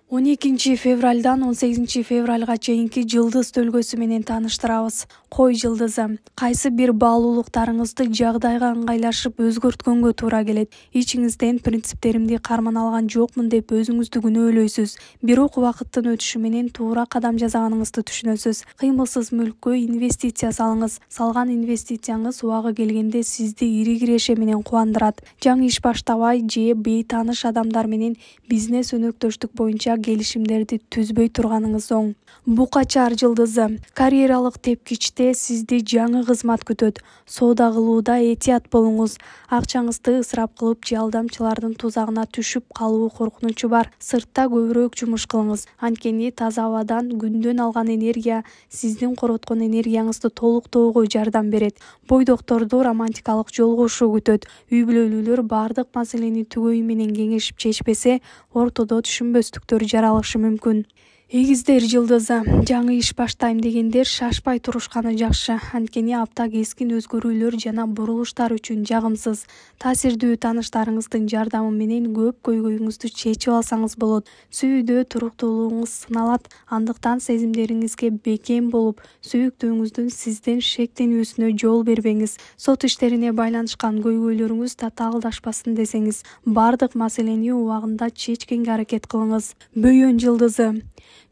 12 февралдан 18 февралга чейинки жылдыз төлгөсү менен тааныштырабыз. Кой жылдызы. Кайсы бир баалуулуктарыңызды жагдайга ыңгайлашып өзгөрткөнгө туура келет. Ичиңизден принциптеримди карман алган жокмун деп өзүңүздү күнөөлөйсүз. Бирок убакыттын өтүшү менен туура кадам жасаганыңызды түшүнөсүз. Кыймылсыз мүлккө инвестиция салыңыз. Салган инвестицияңыз убагы келгенде сизди ири киреше менен кубандырат. Жаңы иш баштабай же бейтааныш адамдар менен бизнес өнөктөштүк боюнча келишимдерди түзбөй турганыңыз оң. Букачар жылдызы. Карьералык тепкичте сизди жаңы кызмат күтөт. Соода кылууда этият болуңуз. Акчаңызды ысырап кылып же алдамчылардын тузагына түшүп калуу коркунучу бар. Сыртта көбүрөөк жумуш кылыңыз. Анткени таза абадан күндөн алган энергия сиздин короткон энергияңызды толуктоого жардам берет. Бойдокторду романтикалык жолугушуу күтөт. Үй бүлөлүүлөр бардык маселени түгөйү менен кеңешип чечпесе, ортодо түшүнбөстүктөр жаралышы мүмкүн. Эгиздер жылдызы. Жаңы иш баштайм дегендер шашпай турушканы жакшы. Анткени апта кескин өзгөрүүлөр жана бурулуштар үчүн жагымсыз. Таасирдүү тааныштарыңыздын жардамы менен көп көйгөйүңүздү чечип алсаңыз болот. Сүйүүдө туруктуулугуңуз сыналат. Андыктан сезимдериңизге бекем болуп, сүйүктүүңүздүн сизден шектенүүсүнө жол бербеңиз. Сот иштерине байланышкан көйгөйлөрүңүз татаалдашпасын десеңиз, бардык маселени убагында чечкенге аракет кылыңыз. Бөйөн жылдызы.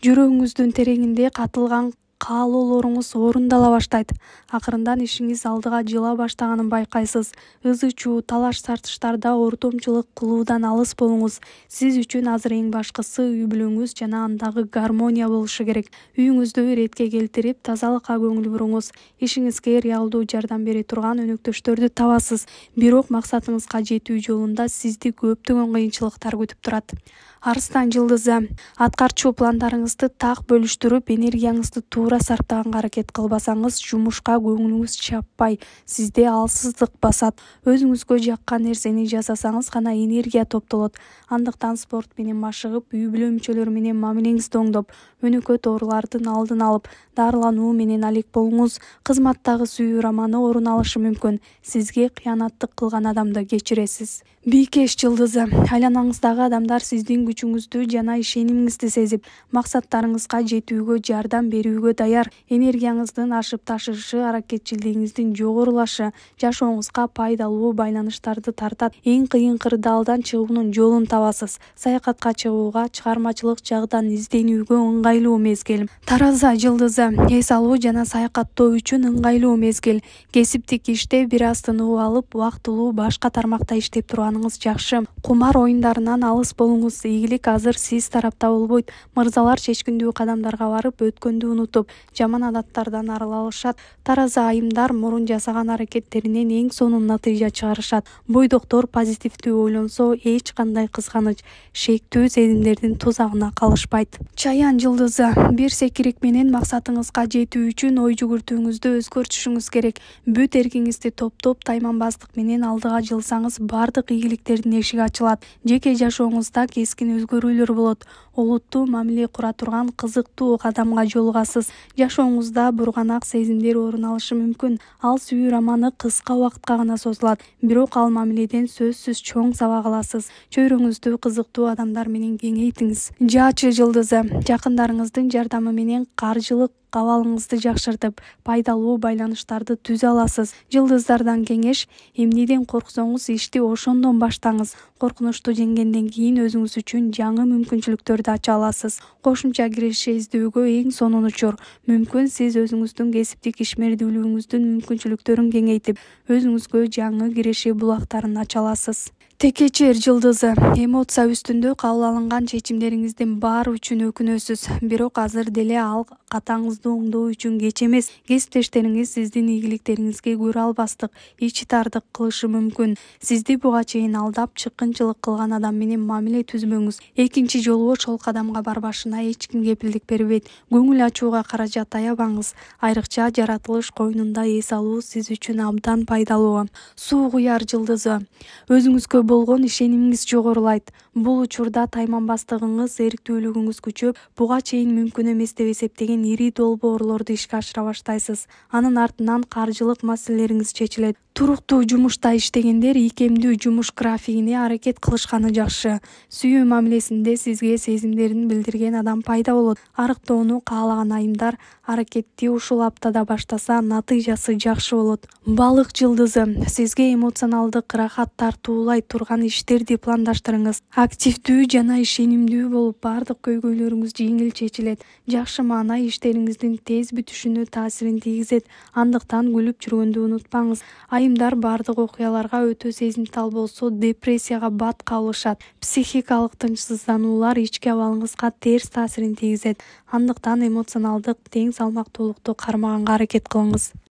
Жүрөгүңүздүн тереңинде катылган каалоолоруңуз орундала баштайт. Акырындан ишиңиз алдыга жыла баштаганын байкайсыз. Ызы-чуу, талаш-тартыштарда ортомчулук кылуудан алыс болуңуз. Сиз үчүн азыр эң башкысы үй бүлөңүз жана андагы гармония болушу керек. Үйүңүздү иретке келтирип, тазалыкка көңүл буруңуз. Ишиңизге реалдуу жардам бере турган өнөктөштөрдү табасыз. Бирок максатыңызга жетүү жолунда сизди көптөгөн кыйынчылыктар күтүп турат. Арстан жылдызы. Аткарчу пландарыңызды так бөлүштүрүп, энергияңызды туура сарптаганга аракет кылбасаңыз, жумушка көңүлүңүз чаппай, сизде алсыздык басат. Өзүңүзгө жаккан нерсени жасасаңыз гана энергия топтолот. Андыктан спорт менен машыгып, үй бүлө мүчөлөрү менен мамилеңизди оңдоп, өнөкөт оорулардын алдын алып, дарылануу менен алек болуңуз. Кызматтагы сүйүү романы орун алышы мүмкүн. Сизге кыянаттык кылган адамды кечиресиз. Бийкеш жылдызы. Айланаңыздагы адамдар сиздин күчүңүздү жана ишенимиңизди сезип, максаттарыңызга жетүүгө жардам берүүгө даяр. Энергияңыздын ашып ташышы, аракетчилдигиңиздин жогорулашы жашооңузга пайдалуу байланыштарды тартат. Эң кыйын кырдаалдан чыгуунун жолун табасыз. Саякатка чыгууга, чыгармачылык жагдан изденүүгө ыңгайлуу мезгил. Тараза жылдызы. Эс алуу жана саякаттоо үчүн ыңгайлуу мезгил. Кесиптик иште бир аз тынуу алып, убактылуу башка тармакта иштеп турганыңыз жакшы. Кумар оюндарынан алыс болуңуз. Ийгилик азыр сиз тарапта болбойт. Мырзалар чечкиндүү кадамдарга барып, өткөндү унутуп, жаман адаттардан арылышат. Тараза айымдар мурун жасаган аракеттеринен эң сонун натыйжа чыгарышат. Бойдоктор позитивдүү ойлонсо, эч кандай кызганыч, шектүү сезимдердин тузагына калышпайт. Чаян жылдызы. Бир секирик менен максатыңызга жетүү үчүн ой жүгүртүүңүздү өзгөртүшүңүз керек. Бүт эркиңизди топтоп, тайманбаздык менен алдыга жылсаңыз, бардык ийгиликтердин эшиги ачылат. Жеке жашооңузда кескин өзгөрүүлөр болот. Олуттуу мамиле кура турган кызыктуу кадамга жолугасыз. Жашооңузда бурганак сезимдер орун алышы мүмкүн. Ал сүйүү романы кыска убакытка гана созулат, бирок ал мамиледен сөзсүз чоң сабак аласыз. Чөйрөңүздү кызыктуу адамдар менен кеңейтиңиз. Жаачы жылдызы. Жакындарыңыздын жардамы менен каржылык абалыңызды жакшыртып, пайдалуу байланыштарды түзө аласыз. Жылдыздардан кеңеш: эмнеден корксоңуз, ишти ошондон баштаңыз. Коркунучту жеңгенден кийин өзүңүз үчүн жаңы мүмкүнчүлүктөрдү ача аласыз. Кошумча киреше издөөгө эң сонун учур. Мүмкүн сиз өзүңүздүн кесиптик ишмердүүлүгүңүздүн мүмкүнчүлүктөрүн кеңейтип, өзүңүзгө жаңы киреше булактарын ача аласыз. Текечер жылдызы. Эмоция үстүндө кабыл алынган чечимдериңиздин баары үчүн өкүнөсүз. Бирок азыр деле ал катаңызды оңдоо үчүн кеч эмес. Кесиптештериңиз сиздин ийгиликтериңизге көрө албастык, ич тардык кылышы мүмкүн. Сизди буга чейин алдап, чыккынчылык кылган адам менен мамиле түзбөңүз. Экинчи жолу ошол кадамга барбашына эч ким кепилдик бербейт. Көңүл ачууга каражат аябаңыз. Айрыкча жаратылыш коюнунда эс алуу сиз үчүн абдан пайдалуу. Суу куяр жылдызы. Өзүңүзгө болгон ишенимиңиз жогорулайт. Бул учурда тайманбаздыгыңыз, эриктүүлүгүңүз күчөп, буга чейин мүмкүн эмес деп эсептеген ири долбоорлорду ишке ашыра баштайсыз. Анын артынан каржылык маселелериңиз чечилет. Туруктуу жумушта иштегендер ийкемдүү жумуш графигине аракет кылышканы жакшы. Сүйүү мамилесинде сизге сезимдерин билдирген адам пайда болот. Арыктоону каалаган айымдар аракетти ушул аптада баштаса, натыйжасы жакшы болот. Балык жылдызы. Сизге эмоционалдык рахат тартуулай турган иштерди пландаштырыңыз. Активдүү жана ишенимдүү болуп, бардык көйгөйлөрүңүз жеңил чечилет. Жакшы маанай иштериңиздин тез бүтүшүнө таасирин тийгизет. Андыктан күлүп жүргөндү унутпаңыз. Айымдар бардык окуяларга өтө сезимтал болсо, депрессияга бат кабылышат. Психикалык тынчсыздануулар ички абалыңызга терс таасирин тийгизет. Андыктан эмоционалдык тең салмактуулукту кармаганга аракет кылыңыз.